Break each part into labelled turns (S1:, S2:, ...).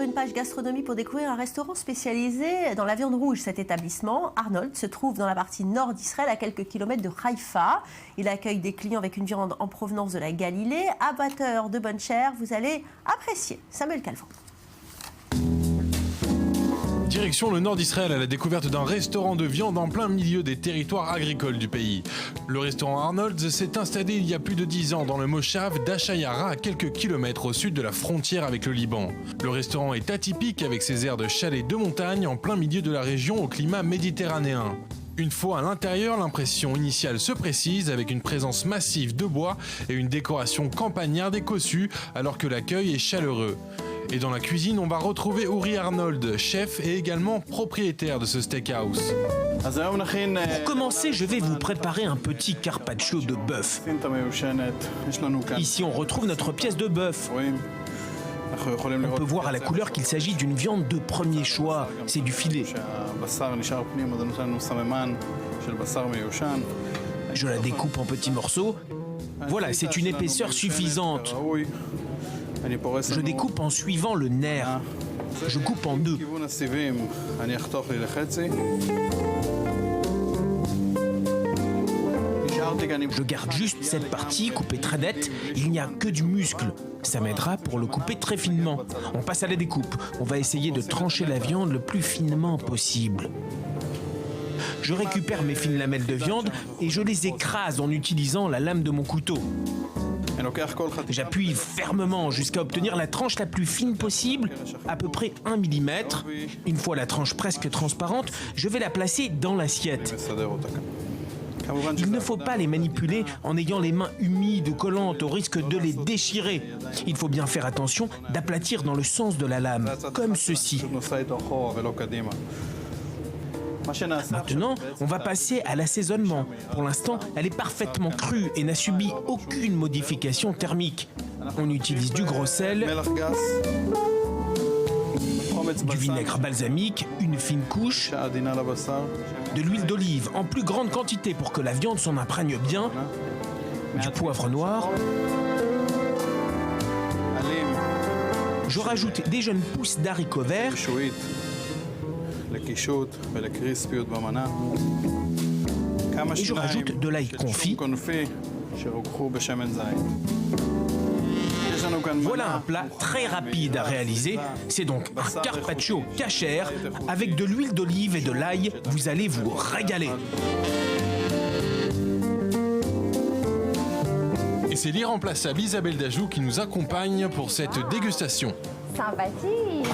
S1: une page gastronomie pour découvrir un restaurant spécialisé dans la viande rouge. Cet établissement, Arnold, se trouve dans la partie nord d'Israël, à quelques kilomètres de Haïfa. Il accueille des clients avec une viande en provenance de la Galilée. Abatteur de bonne chair, vous allez apprécier. Samuel Calvin.
S2: Direction le nord d'Israël à la découverte d'un restaurant de viande en plein milieu des territoires agricoles du pays. Le restaurant Arnold's s'est installé il y a plus de 10 ans dans le Moshav d'Achayara, à quelques kilomètres au sud de la frontière avec le Liban. Le restaurant est atypique avec ses aires de chalets de montagne en plein milieu de la région au climat méditerranéen. Une fois à l'intérieur, l'impression initiale se précise avec une présence massive de bois et une décoration campagnarde et cossue alors que l'accueil est chaleureux. Et dans la cuisine, on va retrouver Uri Arnold, chef et également propriétaire de ce steakhouse.
S3: Pour commencer, je vais vous préparer un petit carpaccio de bœuf. Ici, on retrouve notre pièce de bœuf. On peut voir à la couleur qu'il s'agit d'une viande de premier choix, c'est du filet. Je la découpe en petits morceaux. Voilà, c'est une épaisseur suffisante. Je découpe en suivant le nerf. Je coupe en deux. Je garde juste cette partie coupée très nette. Il n'y a que du muscle. Ça m'aidera pour le couper très finement. On passe à la découpe. On va essayer de trancher la viande le plus finement possible. Je récupère mes fines lamelles de viande et je les écrase en utilisant la lame de mon couteau. J'appuie fermement jusqu'à obtenir la tranche la plus fine possible, à peu près 1 mm. Une fois la tranche presque transparente, je vais la placer dans l'assiette. Il ne faut pas les manipuler en ayant les mains humides ou collantes au risque de les déchirer. Il faut bien faire attention d'aplatir dans le sens de la lame, comme ceci. Maintenant, on va passer à l'assaisonnement. Pour l'instant, elle est parfaitement crue et n'a subi aucune modification thermique. On utilise du gros sel, du vinaigre balsamique, une fine couche, de l'huile d'olive en plus grande quantité pour que la viande s'en imprègne bien, du poivre noir. Je rajoute des jeunes pousses d'haricots verts. Et je rajoute de l'ail confit. Voilà un plat très rapide à réaliser. C'est donc un carpaccio kasher avec de l'huile d'olive et de l'ail. Vous allez vous régaler.
S2: Et c'est l'irremplaçable Isabelle Dajou qui nous accompagne pour cette dégustation.
S4: Sympathique.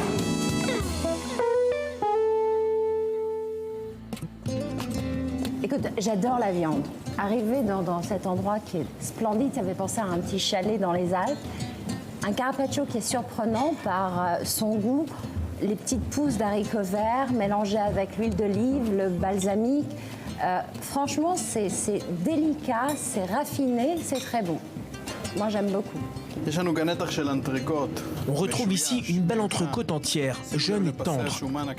S4: Écoute, j'adore la viande. Arriver dans cet endroit qui est splendide, ça fait penser à un petit chalet dans les Alpes. Un carpaccio qui est surprenant par son goût, les petites pousses d'haricots verts mélangées avec l'huile d'olive, le balsamique. Franchement, c'est délicat, c'est raffiné, c'est très bon. Moi, j'aime beaucoup.
S3: On retrouve ici une belle entrecôte entière, jeune et tendre.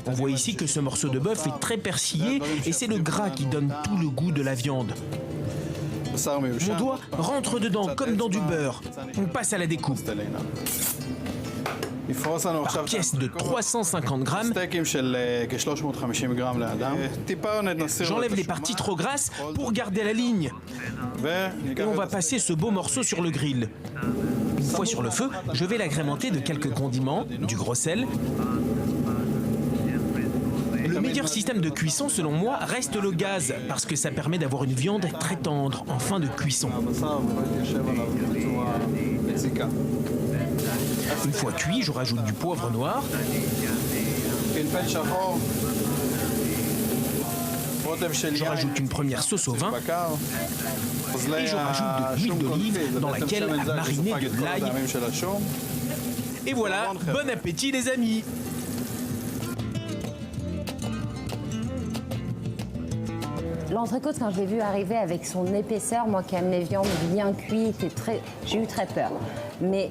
S3: On voit ici que ce morceau de bœuf est très persillé et c'est le gras qui donne tout le goût de la viande. Mon doigt rentre dedans comme dans du beurre. On passe à la découpe. Par pièce de 350 grammes, j'enlève les parties trop grasses pour garder la ligne. Et on va passer ce beau morceau sur le grill. Une fois sur le feu, je vais l'agrémenter de quelques condiments, du gros sel. Le meilleur système de cuisson, selon moi, reste le gaz, parce que ça permet d'avoir une viande très tendre en fin de cuisson. Une fois cuit, je rajoute du poivre noir. Je rajoute une première sauce au vin. Et je rajoute de l'huile d'olive dans laquelle a mariné de l'ail. Et voilà, bon appétit les amis!
S4: L'entrecôte, quand je l'ai vu arriver avec son épaisseur, moi qui aime les viandes bien cuites, j'ai eu très peur. Mais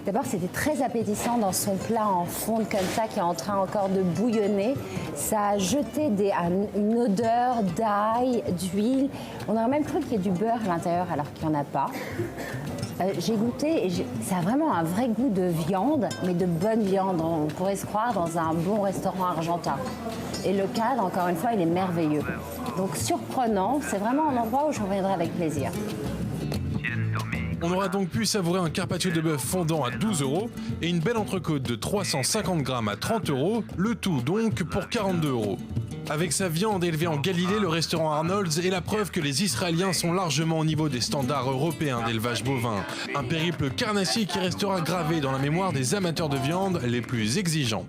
S4: d'abord, c'était très appétissant dans son plat en fonte comme ça, qui est en train encore de bouillonner. Ça a jeté une odeur d'ail, d'huile. On aurait même cru qu'il y ait du beurre à l'intérieur, alors qu'il n'y en a pas. J'ai goûté et ça a vraiment un vrai goût de viande, mais de bonne viande. On pourrait se croire dans un bon restaurant argentin. Et le cadre, encore une fois, il est merveilleux. Donc surprenant, c'est vraiment un endroit où je reviendrai avec plaisir.
S2: On aura donc pu savourer un carpaccio de bœuf fondant à 12 € et une belle entrecôte de 350 grammes à 30 €, le tout donc pour 42 €. Avec sa viande élevée en Galilée, le restaurant Arnold's est la preuve que les Israéliens sont largement au niveau des standards européens d'élevage bovin. Un périple carnassier qui restera gravé dans la mémoire des amateurs de viande les plus exigeants.